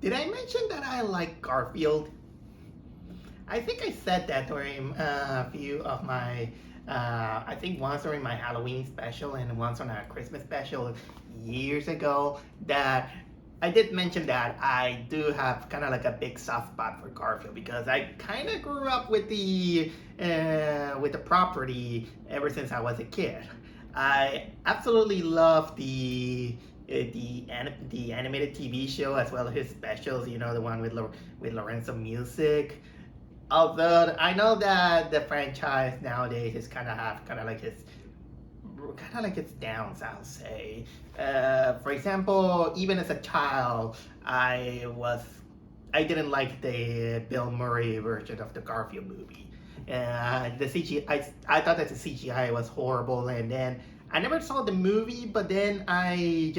Did I mention that I like Garfield? I think I said that during a few of my, I think once during my Halloween special and once on a Christmas special years ago, that I did mention that I do have kind of like a big soft spot for Garfield because I kind of grew up with the property ever since I was a kid. I absolutely love the animated TV show as well as his specials. You know, the one with Lorenzo Music. Although I know that the franchise nowadays is kind of like its downs, I'll say. For example, even as a child, I didn't like the Bill Murray version of the Garfield movie. The CGI, I thought that the CGI was horrible, and then I never saw the movie, but then I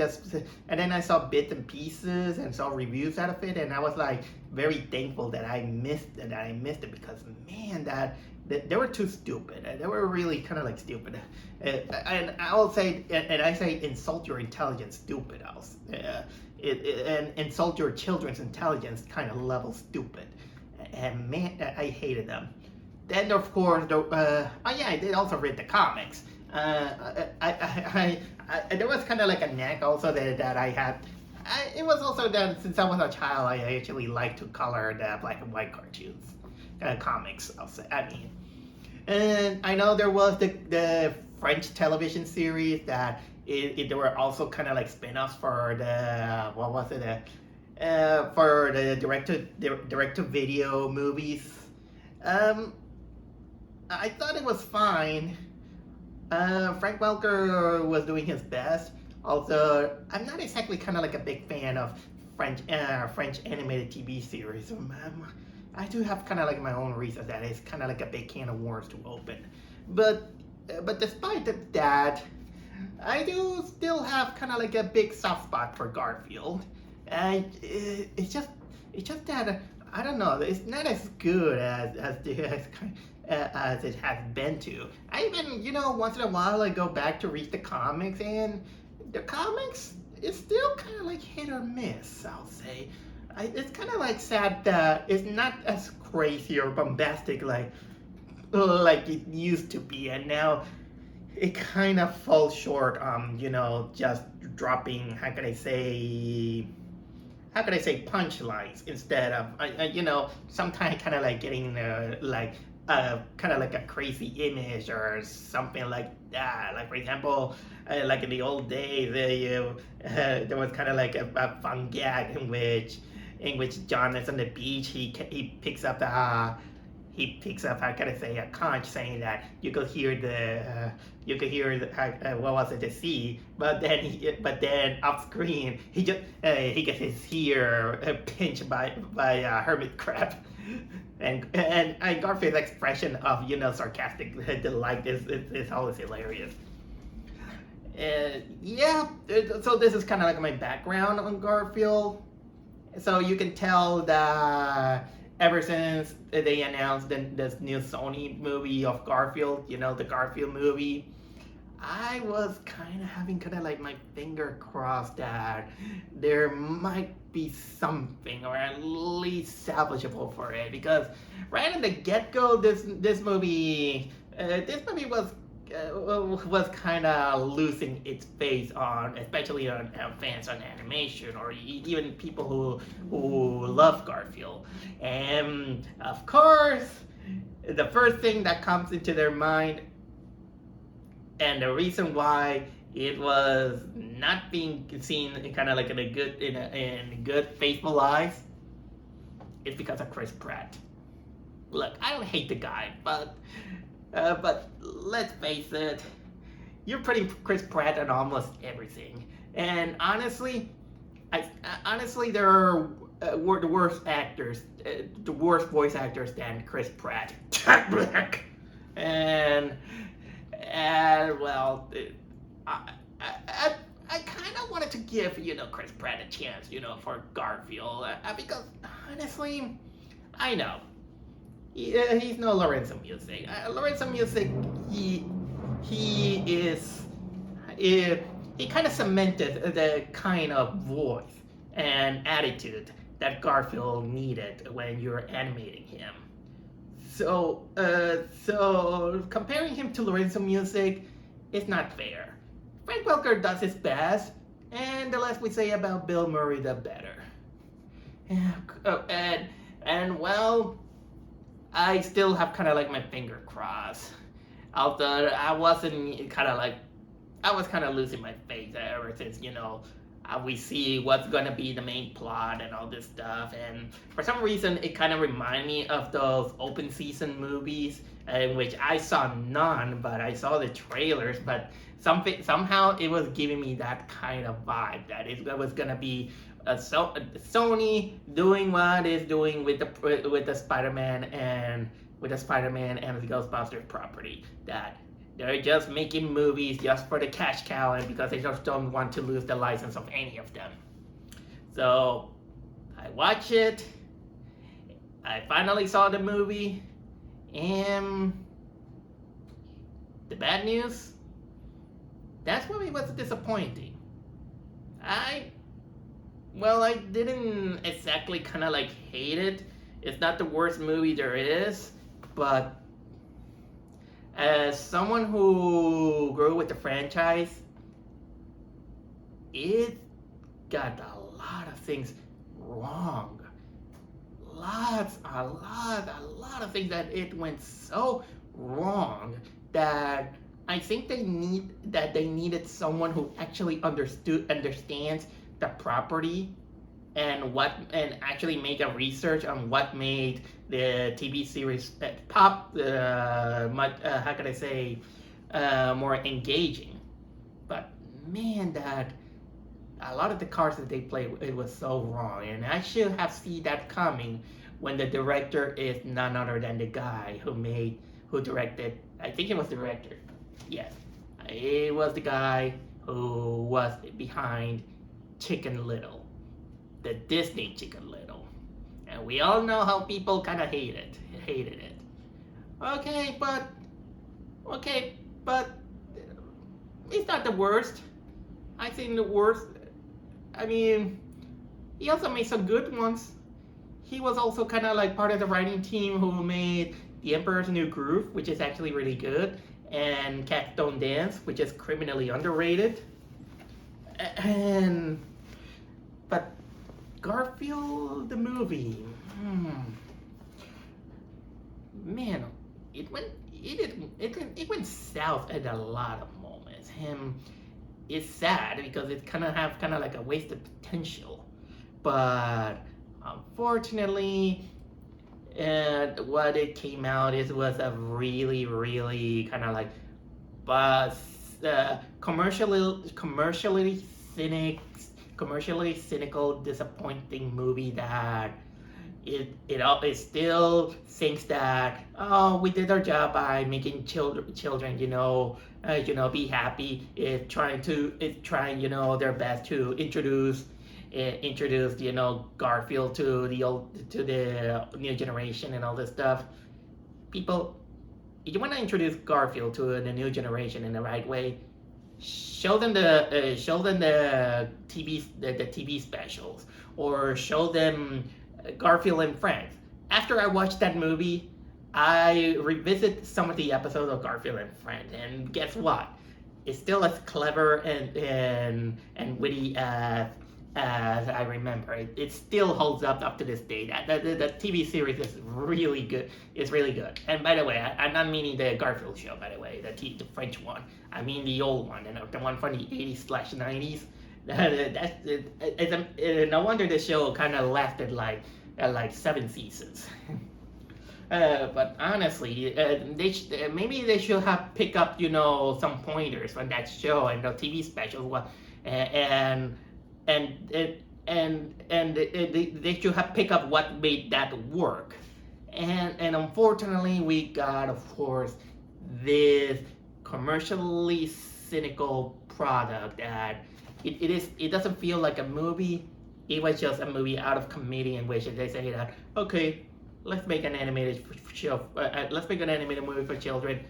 saw bits and pieces and saw reviews out of it, and I was like very thankful that I missed it because man, that they were too stupid. They were really kind of like stupid. And I will say, and I say, insult your intelligence, stupid. And insult your children's intelligence, kind of level stupid. And man, I hated them. Then of course, oh yeah, I did also read the comics. There was kind of like a knack also that I had. It was also that since I was a child, I actually liked to color the black and white cartoons, comics. I'll say. I mean, and I know there was the French television series that there were also kind of like spin-offs for the what was it? For the direct to video movies. I thought it was fine. Frank Welker was doing his best. Although I'm not exactly kind of like a big fan of French animated TV series. I do have kind of like my own reasons that it's kind of like a big can of worms to open. But despite that, I do still have kind of like a big soft spot for Garfield. And it's just that I don't know. It's not as good as it has been to. I even, once in a while I go back to read the comics, and the comics is still kind of like hit or miss, I'll say. It's kind of like sad that it's not as crazy or bombastic like it used to be, and now it kind of falls short on, just dropping, how can I say, punchlines instead of, sometimes kind of like getting kind of like a crazy image or something like that. Like for example, like in the old days, there was kind of like a fun gag in which John is on the beach. He picks up how can I say, a conch saying that you could hear what was it, the sea, but then off screen he gets his ear pinched by a hermit crab. And Garfield's expression of sarcastic delight is always hilarious. Yeah, so this is kind of like my background on Garfield. So you can tell that ever since they announced this new Sony movie of Garfield, the Garfield movie, I was kind of having like my finger crossed that there might be something, or at least salvageable for it, because right in the get-go, this movie was kind of losing its face on, especially on fans on animation, or even people who love Garfield. And of course, the first thing that comes into their mind, and the reason why it was not being seen kind of like in good faithful eyes, is because of Chris Pratt. Look, I don't hate the guy, but let's face it, you're putting Chris Pratt on almost everything. And honestly, there are the worst voice actors than Chris Pratt. and well, I kind of wanted to give Chris Pratt a chance for Garfield, because honestly, I know he's no Lorenzo Music. Lorenzo Music, he kind of cemented the kind of voice and attitude that Garfield needed when you're animating him. So comparing him to Lorenzo Music is not fair. Frank Welker does his best, and the less we say about Bill Murray, the better. And well, I still have kind of like my finger crossed. Although I wasn't kind of like, I was kind of losing my faith ever since, we see what's going to be the main plot and all this stuff. And for some reason, it kind of reminded me of those open season movies, in which I saw none, but I saw the trailers. But somehow it was giving me that kind of vibe that it was going to be Sony doing what it's doing with the Spider-Man and the Ghostbusters property, that they're just making movies just for the cash cow and because they just don't want to lose the license of any of them. So I watched it. I finally saw the movie, and the bad news, that's why it was disappointing. I didn't exactly kind of like hate it. It's not the worst movie there is, but as someone who grew with the franchise, it got a lot of things wrong. A lot of things that it went so wrong that I think they needed someone who actually understands the property and actually make a research on what made the TV series more engaging. But man, that a lot of the cards that they played, it was so wrong, and I should have seen that coming when the director is none other than the guy who directed. I think it was the director. Yes, it was the guy who was behind Chicken Little, the Disney Chicken Little, and we all know how people kind of hated it. Okay, but it's not the worst. I think the worst. I mean, he also made some good ones. He was also kind of like part of the writing team who made The Emperor's New Groove, which is actually really good, and Cats Don't Dance, which is criminally underrated. But Garfield the movie, man, it went south at a lot of moments. It's sad because it kind of like a wasted potential, but unfortunately, what it came out was a really kind of like commercially cynical, disappointing movie that it still thinks that, oh, we did our job by making children be happy. It's trying their best to introduce Garfield to the new generation and all this stuff. People, if you want to introduce Garfield to the new generation in the right way, show them the TV specials, or show them Garfield and Friends. After I watched that movie, I revisit some of the episodes of Garfield and Friends, and guess what? It's still as clever and witty as I remember. It still holds up to this day. The TV series is really good. It's really good. And by the way, I'm not meaning the Garfield show, by the way, the French one. I mean the old one, the one from the 80s/90s. No wonder the show kind of lasted like 7 seasons. But honestly, maybe they should have picked up some pointers from that show and the TV specials, and they should have picked up what made that work. And unfortunately, we got, of course, this commercially cynical product that it doesn't feel like a movie. It was just a movie out of committee in which they say that, okay, let's make an animated show. Let's make an animated movie for children.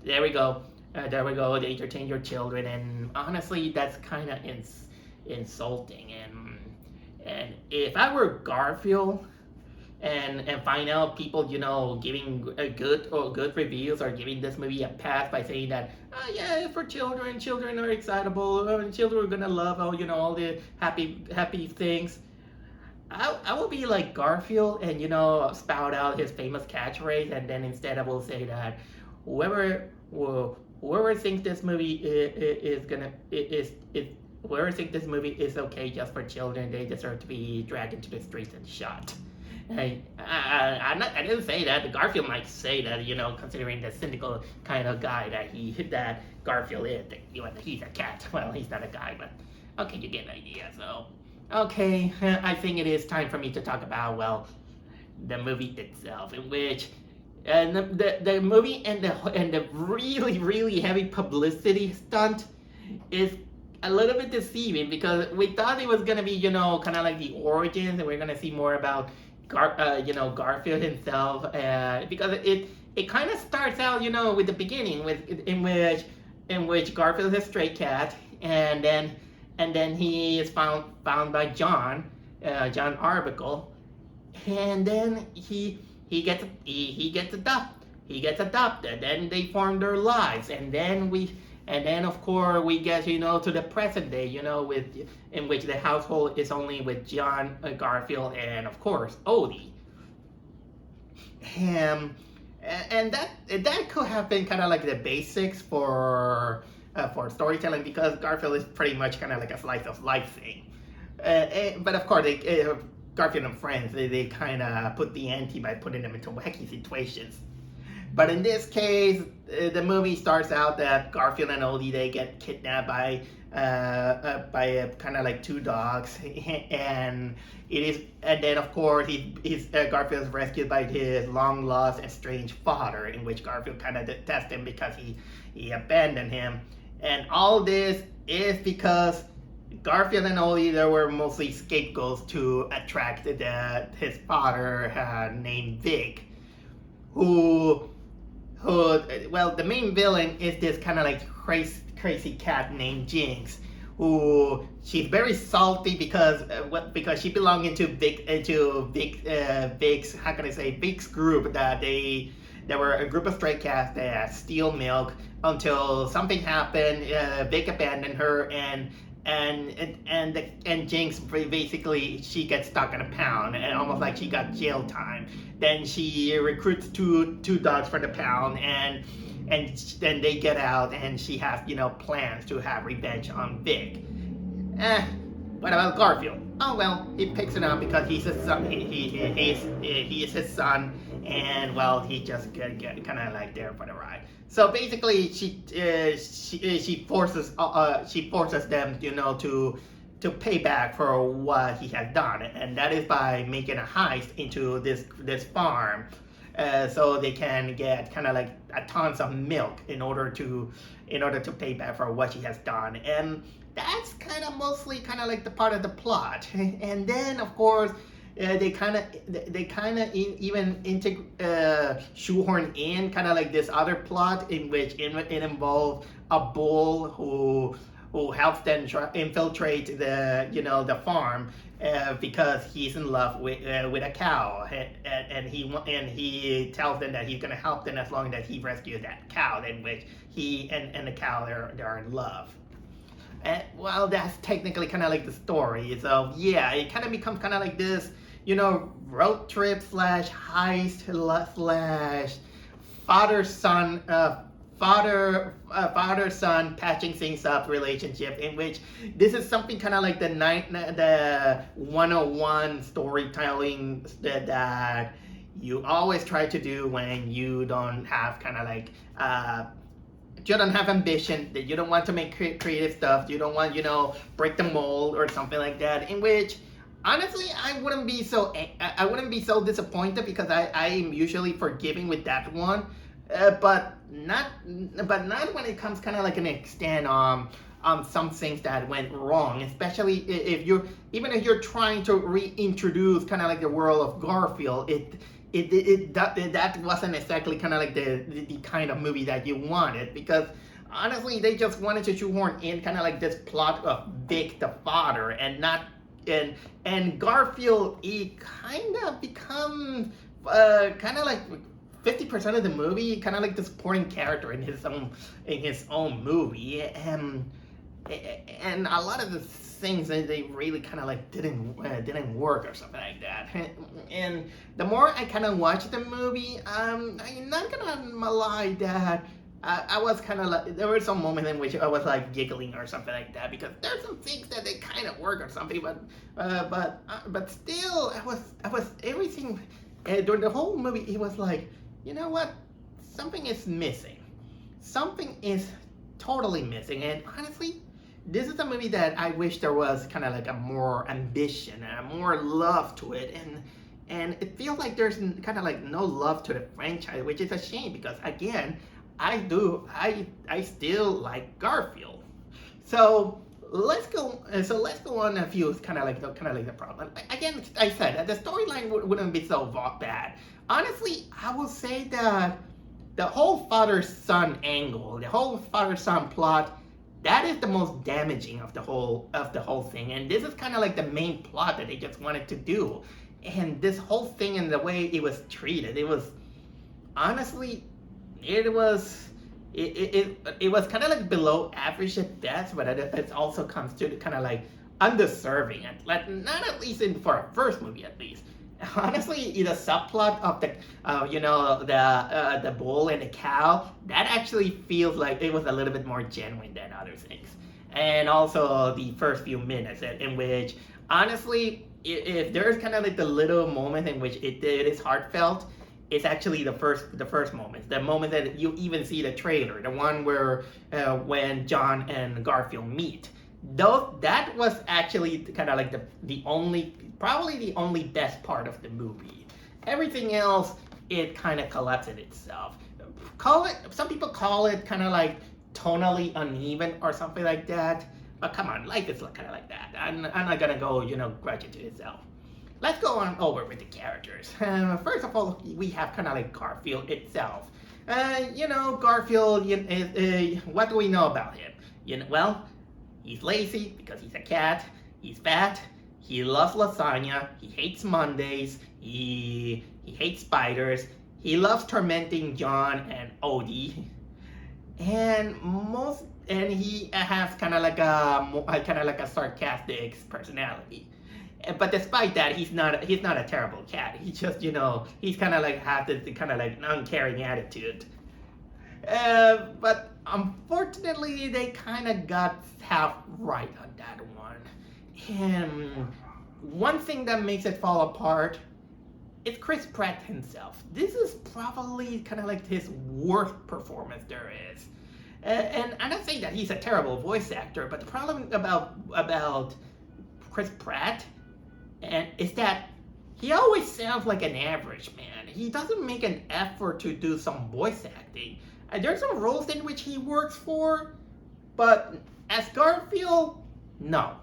There we go. They entertain your children, and honestly, that's kind of insulting. And if I were Garfield, and find out people, giving a good reviews or giving this movie a pass by saying that, oh yeah, for children are excitable, children are gonna love all the happy things. I will be like Garfield and spout out his famous catchphrase, and then instead I will say that whoever whoever thinks this movie is gonna is whoever thinks this movie is okay just for children, they deserve to be dragged into the streets and shot. I didn't say that. Garfield might say that, considering the cynical kind of guy that Garfield is. He's a cat. Well, he's not a guy, but okay, you get the idea. So, okay, I think it is time for me to talk about, well, the movie itself, in which and the movie and the really heavy publicity stunt is a little bit deceiving, because we thought it was gonna be kind of like the origins, and we're gonna see more about Garfield himself, because it kind of starts out with the beginning in which Garfield is a stray cat, and then he is found by John Arbuckle, and then he gets adopted. Then they form their lives, and then of course we get to the present day, in which the household is only with John, Garfield, and of course Odie. And that could have been kind of like the basics for storytelling, because Garfield is pretty much kind of like a slice of life thing. But of course, Garfield and friends, they kind of put the ante by putting them into wacky situations. But in this case, the movie starts out that Garfield and Odie, they get kidnapped by kind of like two dogs, and then of course Garfield is rescued by his long lost and strange father, in which Garfield kind of detests him because he abandoned him, and all this is because Garfield and Odie, they were mostly scapegoats to attract his father, named Vic, who well, the main villain is this kind of like crazy cat named Jinx, who she's very salty because she belonged into Vic's, how can I say, Vic's group, that they were a group of stray cats that steal milk until something happened. Vic abandoned her, and Jinx, basically she gets stuck in a pound, and almost like she got jail time. Then she recruits two dogs for the pound, and then they get out, and she has plans to have revenge on Vic. What about Garfield? Oh well, he picks it up because he's his son. He is his son, and well, he just get kind of like there for the ride. So basically, she forces them to pay back for what he has done, and that is by making a heist into this farm, so they can get kind of like tons of milk in order to pay back for what she has done. And that's kind of mostly kind of like the part of the plot. And then of course they kind of even shoehorn in kind of like this other plot, in which it involves a bull who helps them infiltrate the farm, because he's in love with a cow, and he tells them that he's gonna help them as long as he rescues that cow, in which he and the cow, they're in love. And well, that's technically kind of like the story. So yeah, it kind of becomes kind of like this, road trip / heist / father-son patching things up relationship, in which this is something kind of like the 101 storytelling that you always try to do when you don't have kind of like you don't have ambition, that you don't want to make creative stuff, you don't want break the mold or something like that, in which honestly I wouldn't be so disappointed, because I am usually forgiving with that one, but not when it comes kind of like an extent on some things that went wrong, especially if you're trying to reintroduce kind of like the world of Garfield. That wasn't exactly kind of like the kind of movie that you wanted, because honestly they just wanted to shoehorn in kind of like this plot of Vic the father, and not and Garfield, he kind of becomes kind of like 50% of the movie, kind of like the supporting character in his own movie, and a lot of the things that they really kind of like didn't work or something like that. And the more I kind of watched the movie, I'm not gonna lie that I was kind of like, there were some moments in which I was like giggling or something like that, because there's some things that they kind of work or something, but still I was everything during the whole movie. It was like, you know what, something is missing, something is totally missing. And honestly, this is a movie that I wish there was kind of like a more ambition and a more love to it, and it feels like there's kind of like no love to the franchise, which is a shame, because again, I still like Garfield. So let's go on a few kind of like the problem. Again, I said the storyline wouldn't be so bad. Honestly, I will say that the whole father-son angle, the whole father-son plot, that is the most damaging of the whole thing. And this is kind of like the main plot that they just wanted to do. And this whole thing and the way it was treated, it was honestly, it was kind of like below average at best, but it also comes to kind of like undeserving, like not at least for a first movie at least. Honestly, the subplot of the bull and the cow, that actually feels like it was a little bit more genuine than other things. And also the first few minutes in which, honestly, if there's kind of like the little moment in which it is heartfelt, it's actually the first moment, the moment that you even see the trailer, the one where when John and Garfield meet. That was actually kind of like probably the only best part of the movie. Everything else, it kind of collapses itself. Some people call it kind of like tonally uneven or something like that. But come on, life is kind of like that. I'm not gonna go, grudge it to itself. Let's go on over with the characters. First of all, we have kind of like Garfield itself. Garfield, what do we know about him? Well, he's lazy because he's a cat, he's fat, he loves lasagna, he hates Mondays, he hates spiders, he loves tormenting John and Odie, and he has kind of like a sarcastic personality. But despite that, he's not a terrible cat. He just, he's kind of like has this kind of like uncaring attitude. But unfortunately, they kind of got half right on that one. And one thing that makes it fall apart is Chris Pratt himself. This is probably kind of like his worst performance there is. And I'm not saying that he's a terrible voice actor, but the problem about Chris Pratt is that he always sounds like an average man. He doesn't make an effort to do some voice acting. There's some roles in which he works for, but as Garfield, no,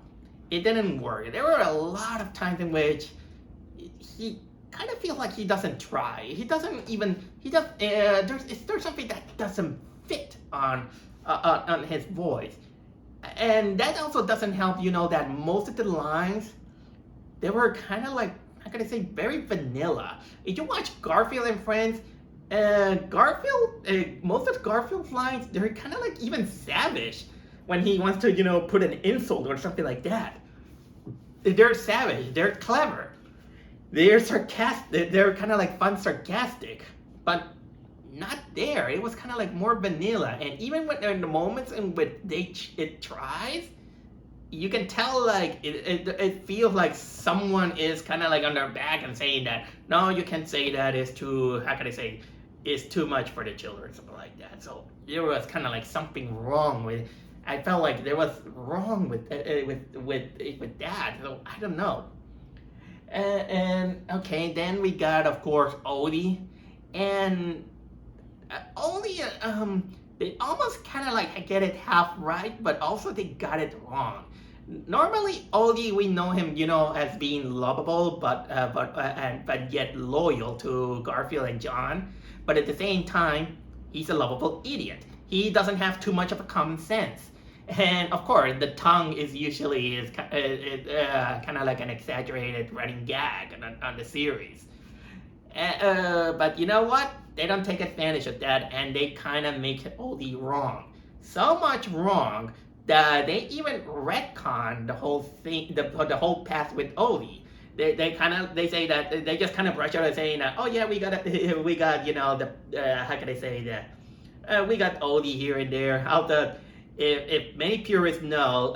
it didn't work. There were a lot of times in which he kind of feels like he doesn't try. There's something that doesn't fit on his voice, and that also doesn't help. That most of the lines, they were kind of like, how can I say, very vanilla. If you watch Garfield and Friends, most of Garfield's lines, they're kind of like even savage when he wants to, put an insult or something like that. They're savage, they're clever, they're sarcastic, they're kind of like fun sarcastic, but not there. It was kind of like more vanilla, and even when in the moments in which it tries, you can tell like it feels like someone is kind of like on their back and saying that, no, you can't say that, it's too, how can I say, it's too much for the children, something like that. So there was kind of like something wrong with, I felt like there was wrong with that. So I don't know. And okay, then we got, of course, Odie, and Odie, they almost kind of like get it half right, but also they got it wrong. Normally, Odie, we know him, as being lovable, but yet loyal to Garfield and John. But at the same time, he's a lovable idiot. He doesn't have too much of a common sense. And of course, the tongue is usually kind of like an exaggerated running gag on the series. But you know what? They don't take advantage of that, and they kind of make Odie wrong. So much wrong that they even retcon the whole thing, the whole path with Odie. They say that they just kind of brush over saying that, oh yeah, we got we got the how can I say that, we got Odie here and there. If many purists know,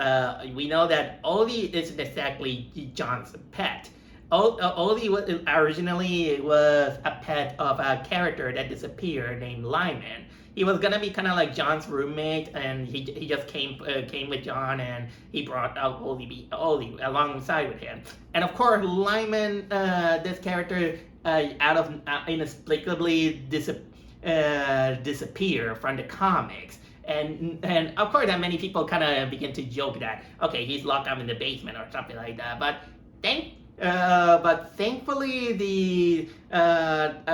we know that Odie isn't exactly John's pet. Odie originally was a pet of a character that disappeared named Lyman. He was gonna be kind of like John's roommate, and he just came with John, and he brought out Odie alongside with him. And of course, Lyman, this character, inexplicably disappear from the comics. And of course, that many people kind of begin to joke that, okay, he's locked up in the basement or something like that. But thankfully, the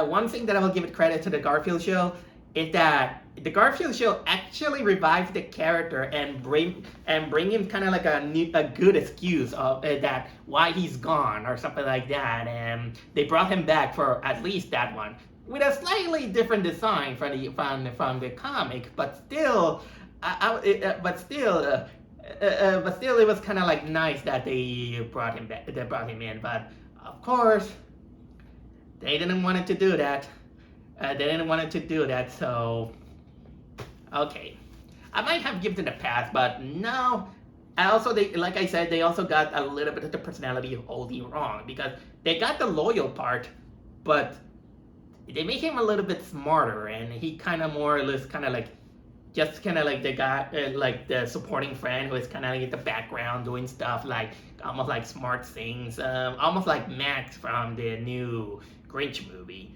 one thing that I will give it credit to the Garfield show is that the Garfield show actually revived the character and bring him kind of like a good excuse of that why he's gone or something like that, and they brought him back for at least that one with a slightly different design from the comic, but still, but still, it was kind of like nice that they brought him back. They brought him in, but of course, they didn't want it to do that. So okay, I might have given it a pass, but no. Like I said, they also got a little bit of the personality of Odie wrong, because they got the loyal part, but they make him a little bit smarter, and he kind of more or less kind of like the guy, like the supporting friend who is kind of like in the background doing stuff like almost like smart things, almost like Max from the new Grinch movie.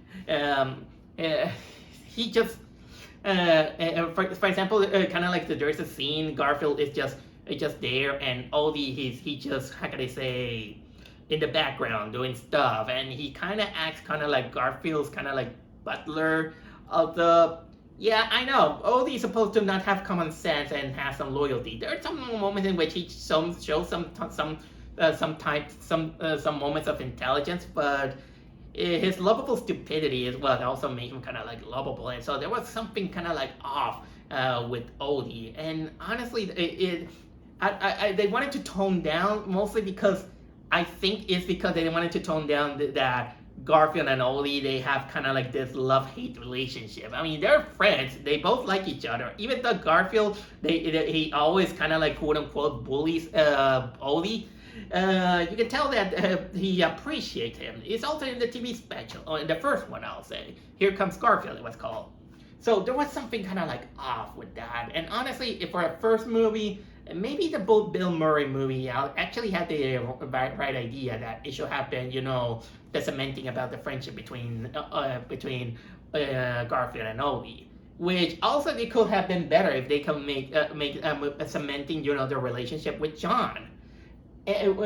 He just, for example, kind of like there's a scene Garfield is just there, and Odie he just, how can I say, in the background doing stuff, and he kind of acts kind of like Garfield's kind of like butler of the. Yeah, I know. Odie's supposed to not have common sense and have some loyalty. There are some moments in which he shows some moments of intelligence, but his lovable stupidity is what also made him kind of like lovable. And so there was something kind of like off with Odie. And honestly, they wanted to tone down, mostly because I think it's because they wanted to tone down that Garfield and Odie, they have kind of like this love-hate relationship. I mean, they're friends. They both like each other. Even though Garfield, he always kind of like quote-unquote bullies Odie, you can tell that he appreciates him. It's also in the TV special, or in the first one, I'll say. Here Comes Garfield, it was called. So there was something kind of like off with that. And honestly, for a first movie, maybe the Bill Murray movie actually had the right idea that it should have been, the cementing about the friendship between Garfield and Odie. Which also they could have been better if they could make cementing, their relationship with John. And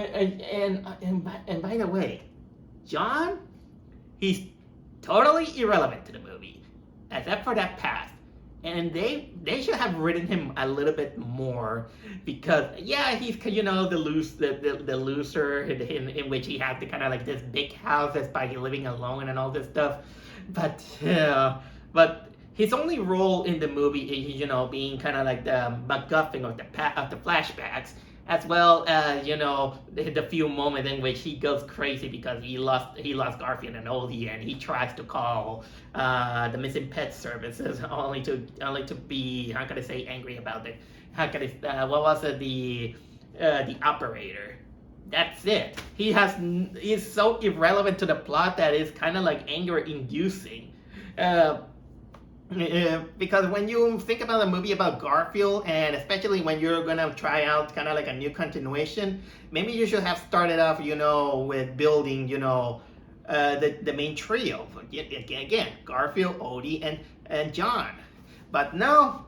by the way, John, he's totally irrelevant to the movie, except for that past. And they should have written him a little bit more, because yeah, he's the loser in which he had to kind of like this big house that's by living alone and all this stuff. But his only role in the movie is being kind of like the MacGuffin of the flashbacks, as well as the few moments in which he goes crazy because he lost Garfield and Odie, and he tries to call the missing pet services only to be, how can I say, angry about it. What was it, the operator. That's it. He's so irrelevant to the plot that it's kind of like anger inducing. Because when you think about a movie about Garfield, and especially when you're gonna try out kind of like a new continuation, maybe you should have started off, with building, the main trio. Again, Garfield, Odie, and John. But no,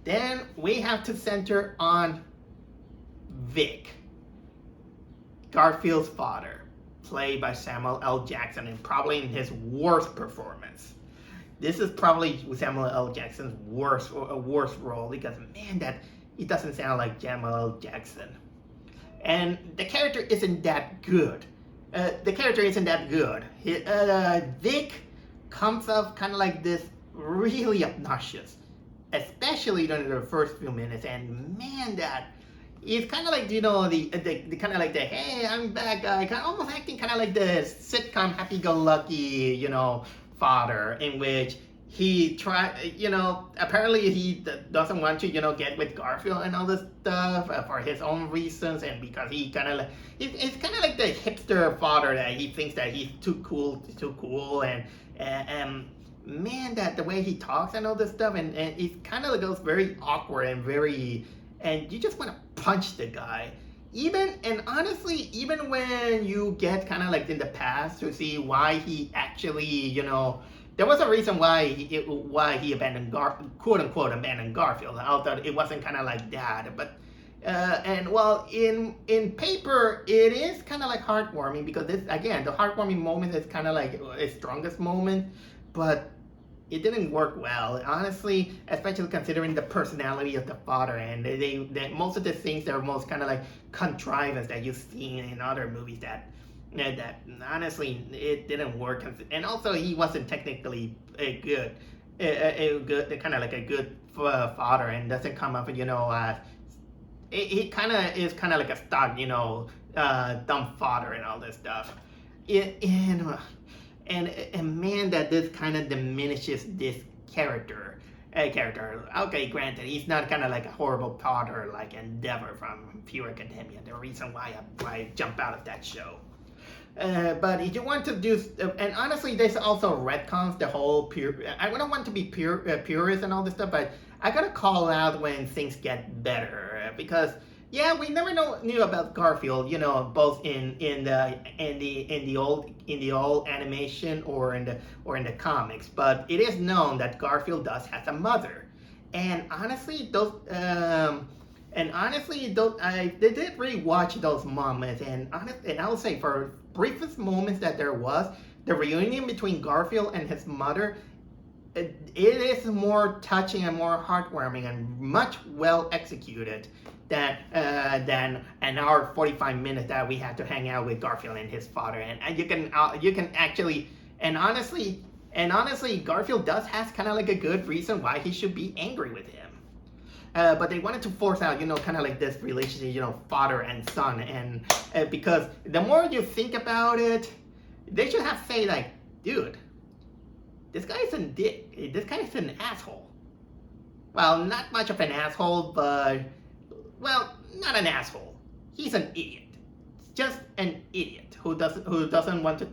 then we have to center on Vic, Garfield's father, played by Samuel L. Jackson, and probably in his worst performance. This is probably Samuel L. Jackson's worst role, because man, that It doesn't sound like Jamal Jackson. And the character isn't that good. Vic comes off kind of like this really obnoxious, especially during the first few minutes. And man, that is kind of like, the kind of like the hey, I'm back guy, kind of almost acting kind of like the sitcom happy-go-lucky, father, in which he apparently he doesn't want to, get with Garfield and all this stuff for his own reasons, and because he kind of like, it's kind of like the hipster father that he thinks that he's too cool, and man, that the way he talks and all this stuff, and it kind of goes very awkward and you just want to punch the guy. Honestly, even when you get kind of like in the past to see why he actually, there was a reason why he abandoned quote unquote abandoned Garfield. Although it wasn't kind of like that, but in paper it is kind of like heartwarming, because this, again, the heartwarming moment is kind of like its strongest moment, but it didn't work well, honestly, especially considering the personality of the father, and they most of the things that are most kind of like contrivance that you've seen in other movies that honestly it didn't work, and also he wasn't technically a good kind of like a good father, and doesn't come up, he kind of is kind of like a stock, dumb father and all this stuff. And man, that this kind of diminishes this character. Okay, granted, he's not kind of like a horrible father like Endeavor from Pure Academia, the reason why I jump out of that show. But if you want to do, and honestly, there's also retcons, the whole I don't want to be purist and all this stuff, but I gotta call out when things get better, because yeah, we never knew about Garfield, both in the old animation or in the comics, but it is known that Garfield does has a mother, and honestly, I did rewatch those moments, and I would say for briefest moments that there was, the reunion between Garfield and his mother, it is more touching and more heartwarming and much well executed than an hour 45 minutes that we had to hang out with Garfield and his father. And you can actually, and honestly, Garfield does has kind of like a good reason why he should be angry with him. But they wanted to force out, kind of like this relationship, father and son, and because the more you think about it, they should have say like, dude, this guy is a dick. This guy is an asshole. Well, not much of an asshole, but, well, not an asshole. He's an idiot. Just an idiot who doesn't want to.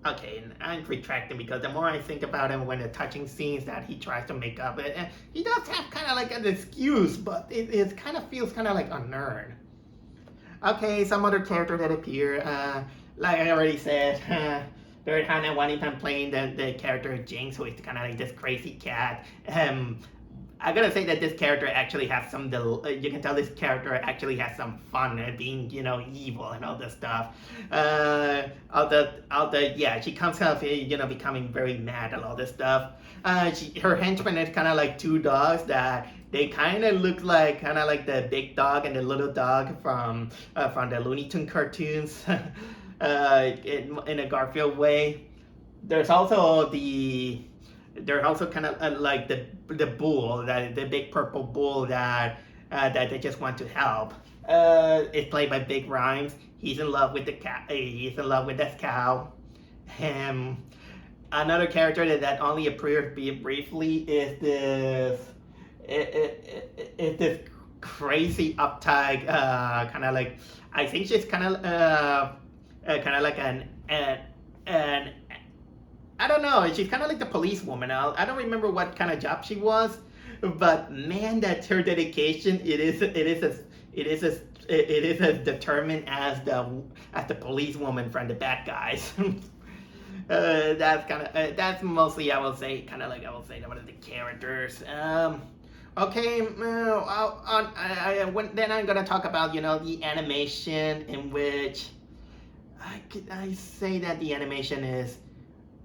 Okay, I'm retracting, because the more I think about him when the touching scenes that he tries to make up, he does have kind of like an excuse, but it kind of feels kind of like unearned. Okay, some other character that appear, like I already said, Barrett Hannah Waddington playing the character Jinx, who is kind of like this crazy cat. I gotta say that this character actually has some, you can tell this character actually has some fun at being, evil and all this stuff. She comes out, becoming very mad and all this stuff. Her henchmen is kind of like two dogs that they kind of look like, the big dog and the little dog from the Looney Tunes cartoons, in a Garfield way. There's also kind of like the bull, the big purple bull that they just want to help. It's played by Big Rhymes. He's in love with the cat. He's in love with this cow. Another character that only appears briefly is this crazy uptight, kind of like, I think she's kind of like an I don't know. She's kind of like the policewoman. I don't remember what kind of job she was, but man, that's her dedication. It is as determined as the policewoman from the Bad Guys. That's mostly, I will say one of the characters. Okay, then I'm gonna talk about the animation, in which I say that the animation is.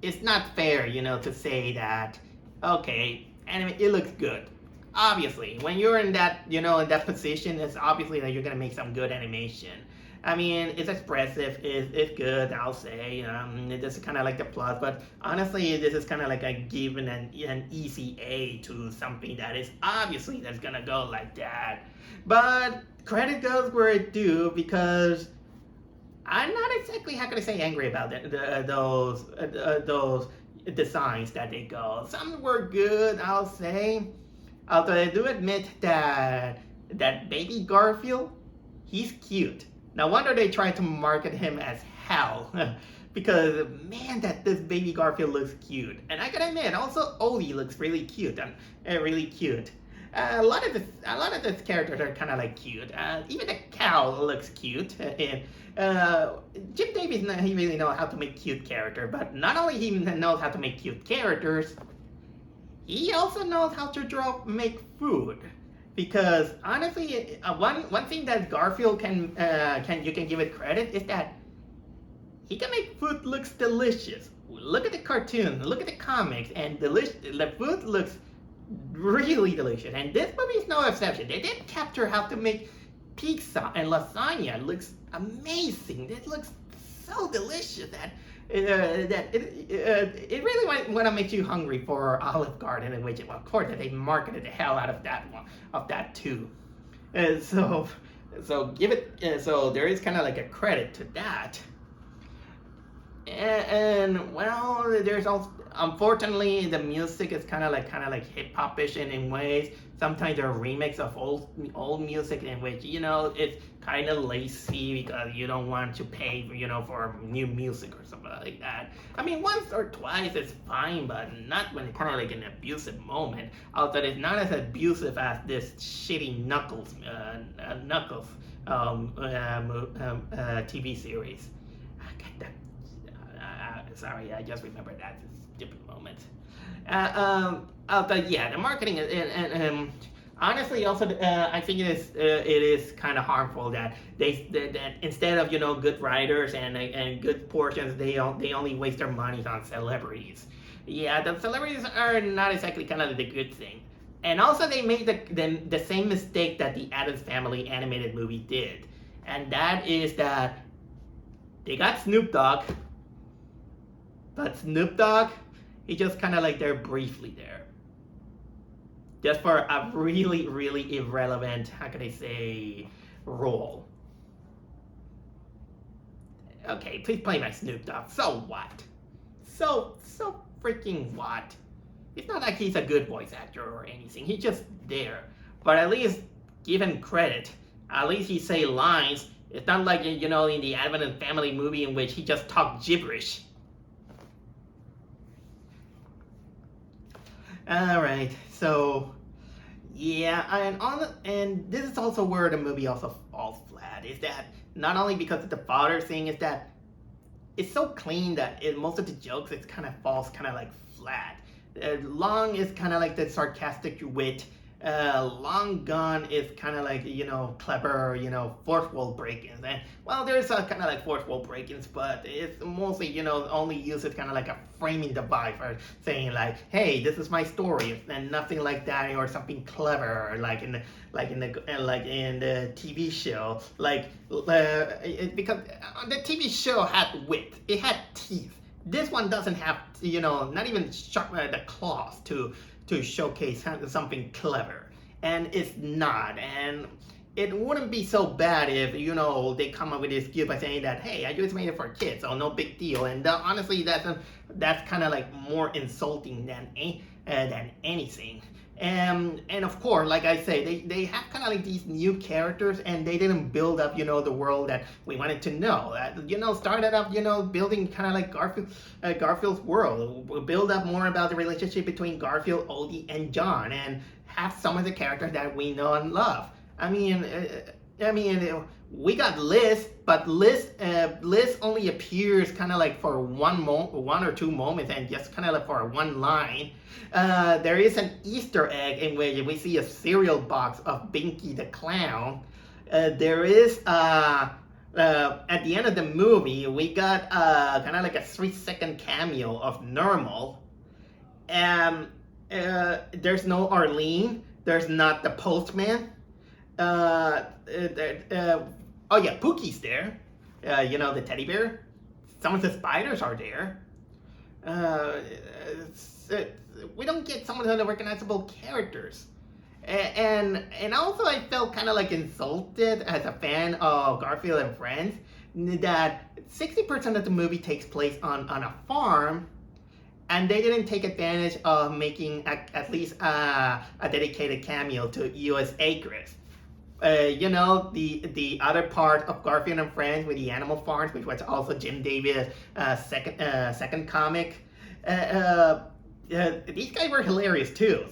It's not fair, to say that, okay, it looks good. Obviously, when you're in that, in that position, it's obviously that you're gonna make some good animation. I mean, it's expressive, it's good, I'll say. This is kind of like the plus, but honestly, this is kind of like a given an easy A to something that is obviously that's gonna go like that. But credit goes where it due, because I'm not exactly, how can I say, angry about those designs that they go. Some were good, I'll say. Although I do admit that baby Garfield, he's cute. No wonder they tried to market him as hell. Because man, that this baby Garfield looks cute. And I gotta admit, also Odie looks really cute. Really cute. A lot of this characters are kind of like cute. Even the cow looks cute. And Jim Davies, he really knows how to make cute characters. But not only he knows how to make cute characters, he also knows how to make food. Because honestly, one thing that Garfield can you can give it credit is that he can make food looks delicious. Look at the cartoon, look at the comics, and the food looks really delicious. And this movie is no exception. They did capture how to make pizza and lasagna. It looks amazing. It looks so delicious that it really want to make you hungry for Olive Garden, in which, of course, they marketed the hell out of that too. So give it. So there is kind of like a credit to that. And well, there's also, unfortunately, the music is kind of like hip hopish in ways. Sometimes there are remakes of old music in which it's kind of lazy because you don't want to pay for new music or something like that. I mean, once or twice is fine, but not when it's kind of like an abusive moment. Although it's not as abusive as this shitty Knuckles TV series. I get that. Sorry, I just remembered that stupid moment. But yeah, the marketing and honestly, also I think it is kind of harmful that that instead of good writers and good portions, they only waste their money on celebrities. Yeah, the celebrities are not exactly kind of the good thing. And also, they made the same mistake that the Addams Family animated movie did, and that is that they got Snoop Dogg. But Snoop Dogg, he just kind of like there briefly there. Just for a really, really irrelevant, how can I say, role. Okay, please play my Snoop Dogg. So what? So freaking what? It's not like he's a good voice actor or anything. He's just there. But at least give him credit. At least he say lines. It's not like, in the Addams Family movie in which he just talked gibberish. All right, so yeah, and this is also where the movie also falls flat. Is that not only because of the father thing, is that it's so clean that most of the jokes it kind of falls kind of like flat. Long is kind of like the sarcastic wit. Long Gone is kind of like clever fourth wall break-ins, and well, there's kind of like fourth wall break-ins, but it's mostly only used as kind of like a framing device for saying like, hey, this is my story, and nothing like that, or something clever like in the TV show, because the TV show had wit, it had teeth. This one doesn't have not even sharp the claws to showcase something clever, and it's not. And it wouldn't be so bad if they come up with this excuse by saying that, hey, I just made it for kids, so no big deal. And honestly, that's kind of like more insulting than anything. And of course, like I say, they have kind of like these new characters, and they didn't build up the world that we wanted to know. Started up building kind of like Garfield's world. Build up more about the relationship between Garfield, Odie, and John, and have some of the characters that we know and love. I mean, we got Liz, but Liz only appears kind of like for one or two moments, and just kind of like for one line. There is an Easter egg in which we see a cereal box of Binky the Clown. There is at the end of the movie, we got kind of like a 3-second cameo of Normal. There's no Arlene. There's not the postman. Oh yeah, Pookie's there. The teddy bear. Some of the spiders are there. Uh, it's- it- we don't get some of the recognizable characters. And also I felt kind of like insulted as a fan of Garfield and Friends that 60% of the movie takes place on a farm, and they didn't take advantage of making at least a dedicated cameo to U.S. Acres. The other part of Garfield and Friends with the animal farms, which was also Jim Davis' second comic. These guys were hilarious too.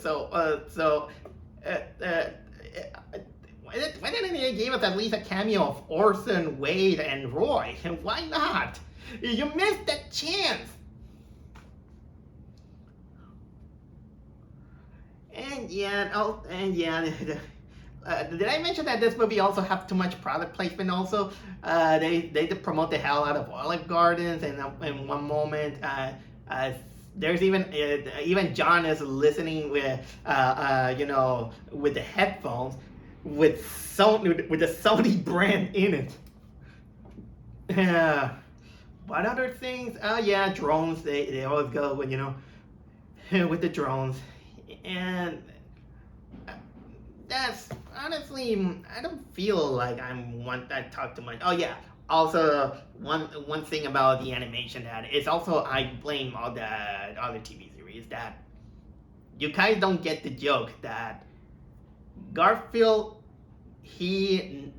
Why didn't they give us at least a cameo of Orson, Wade, and Roy? And why not? You missed that chance. Did I mention that this movie also have too much product placement? Also, they promote the hell out of Olive Gardens, and in one moment, there's even John is listening with the headphones with the Sony brand in it. What other things? Oh yeah, drones. They always go with with the drones, and that's honestly, I don't feel like I want that talk too much. Oh yeah. Also, one thing about the animation that is also I blame all the other TV series that you guys don't get the joke that Garfield, he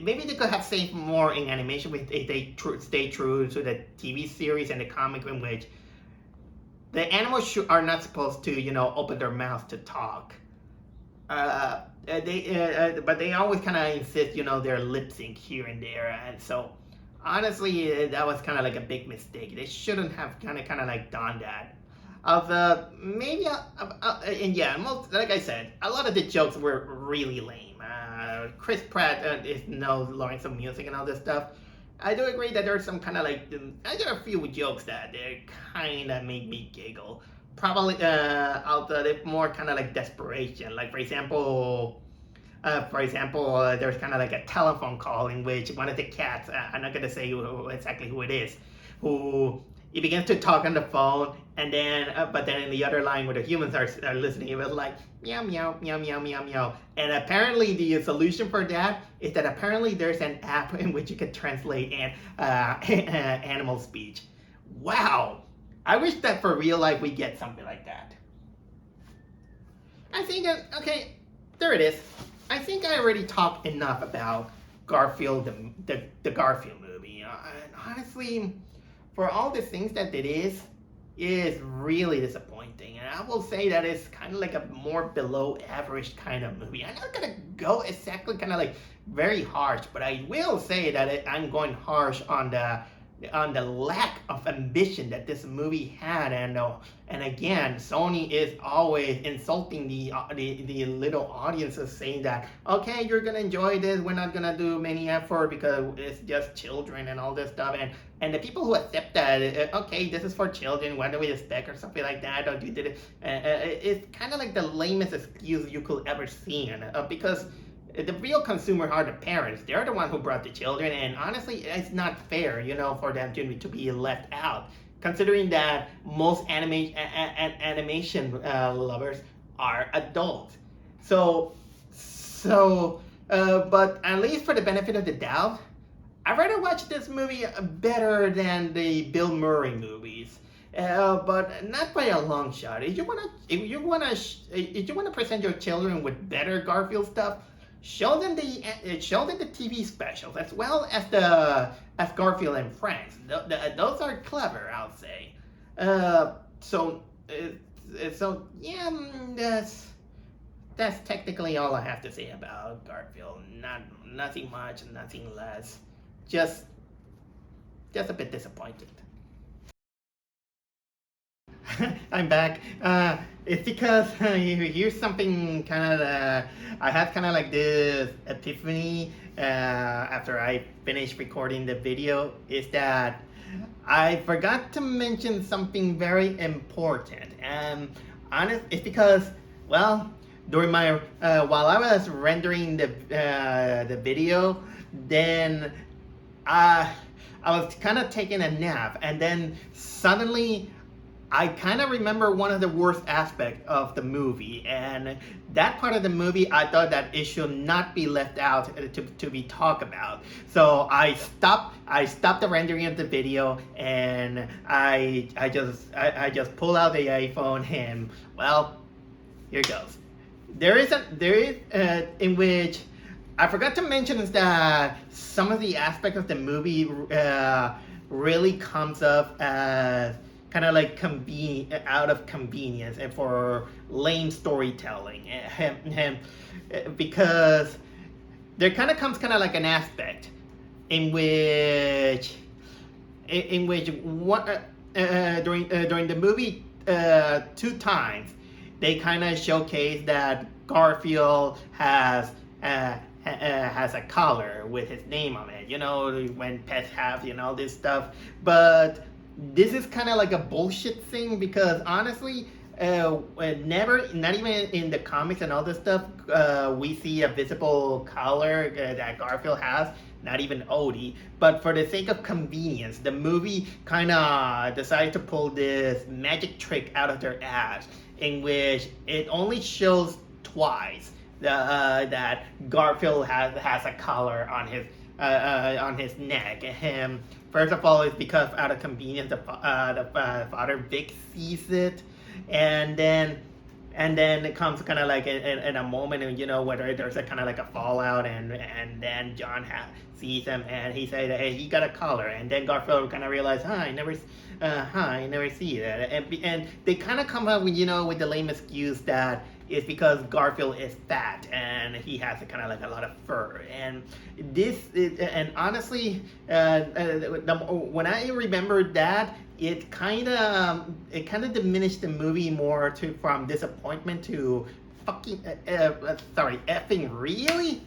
maybe they could have saved more in animation if they stay true to the TV series and the comic, in which the animals are not supposed to open their mouths to talk. But they always kind of insist, their lip sync here and there, and so honestly, that was kind of like a big mistake. They shouldn't have kind of like done that. Maybe, and yeah, most like I said, a lot of the jokes were really lame. Chris Pratt is learning some music and all this stuff. I do agree that there's some kind of like I got a few jokes that they kind of make me giggle. Probably out of more kind of like desperation. Like for example, there's kind of like a telephone call in which one of the cats, I'm not gonna say exactly who it is, who he begins to talk on the phone, and then but then in the other line where the humans are listening, it was like meow meow meow meow meow meow. And apparently the solution for that is that apparently there's an app in which you can translate animal speech. Wow. I wish that for real life we get something like that. I think okay, there it is. I think I already talked enough about Garfield, the Garfield movie. And honestly, for all the things that it is really disappointing. And I will say that it's kind of like a more below average kind of movie. I'm not gonna go exactly kind of like very harsh, but I will say that I'm going harsh on the lack of ambition that this movie had, and again, Sony is always insulting the little audiences, saying that okay, you're gonna enjoy this, we're not gonna do many effort because it's just children and all this stuff, and the people who accept that okay, this is for children, what do we expect or something like that, or you did it, it's kind of like the lamest excuse you could ever see, because the real consumer are the parents. They're the one who brought the children, and honestly, it's not fair, for them to be left out, considering that most animation lovers are adults. But at least for the benefit of the doubt, I'd rather watch this movie better than the Bill Murray movies. But not by a long shot. If you wanna present your children with better Garfield stuff, show them the TV specials as well as Garfield and Friends. Those are clever, I'll say. So yeah, that's technically all I have to say about Garfield. Nothing much, nothing less. Just a bit disappointed. I'm back. It's because here's something kind of. I had kind of like this epiphany after I finished recording the video. Is that I forgot to mention something very important, and it's because, well, during my while I was rendering the video, then I was kind of taking a nap, and then suddenly I kind of remember one of the worst aspects of the movie, and that part of the movie I thought that it should not be left out to be talked about. So I stopped the rendering of the video, and I just pull out the iPhone, and well, here goes. There is in which I forgot to mention is that some of the aspects of the movie really comes up as kind of like out of convenience and for lame storytelling, because there kind of comes kind of like an aspect in which during the movie 2 times they kind of showcase that Garfield has a collar with his name on it, when pets have, all this stuff. But this is kind of like a bullshit thing, because honestly, not even in the comics and all this stuff, we see a visible collar that Garfield has, not even Odie. But for the sake of convenience, the movie kind of decided to pull this magic trick out of their ass, in which it only shows twice that Garfield has a collar on his neck. And first of all, it's because out of convenience, the father Vic sees it, and then it comes kind of like in a moment, and whether there's a kind of like a fallout, and then John sees him, and he says, hey, he got a collar, and then Garfield kind of realizes, I never see that, and they kind of come up with with the lame excuse that it's because Garfield is fat and he has a kind of like a lot of fur, and honestly, when I remembered that, it kind of diminished the movie more from disappointment to fucking effing really,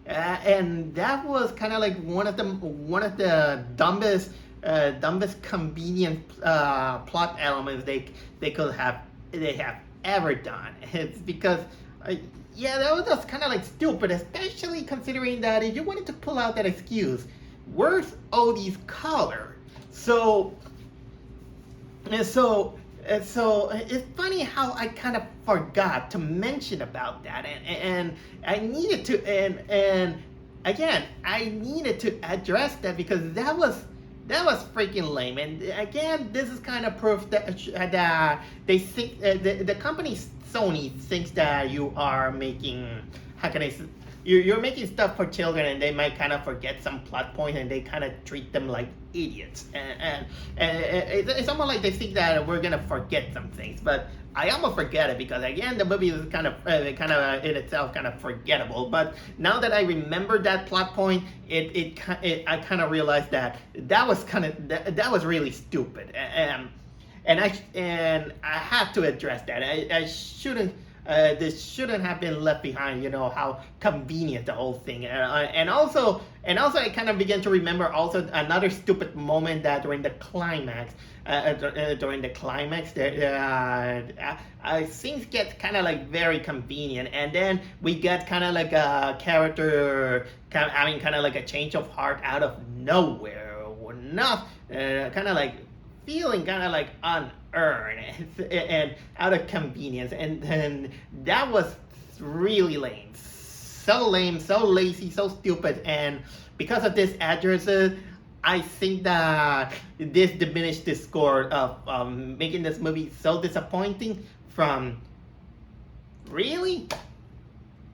and that was kind of like one of the dumbest convenient plot elements they have ever done. It's because that was just kind of like stupid, especially considering that if you wanted to pull out that excuse, where's Odie's collar? So it's funny how I kind of forgot to mention about that, and I needed to, and again I needed to address that, because that was freaking lame. And again, this is kind of proof that they think the company Sony thinks that you are making, how can I say, you're making stuff for children, and they might kind of forget some plot point, and they kind of treat them like idiots, and it's almost like they think that we're gonna forget some things, but I almost forget it, because again, the movie is kind of in itself kind of forgettable. But now that I remember that plot point, I kind of realized that was really stupid, and I have to address that. I shouldn't. This shouldn't have been left behind. How convenient the whole thing, and also I kind of began to remember also another stupid moment that during the climax, things get kind of like very convenient, and then we get kind of like a character having kind of like a change of heart out of nowhere, or not, kind of like feeling kind of like unearned and out of convenience, and that was really lame, so lazy, so stupid. And because of this addresses, I think that this diminished the score of making this movie so disappointing from really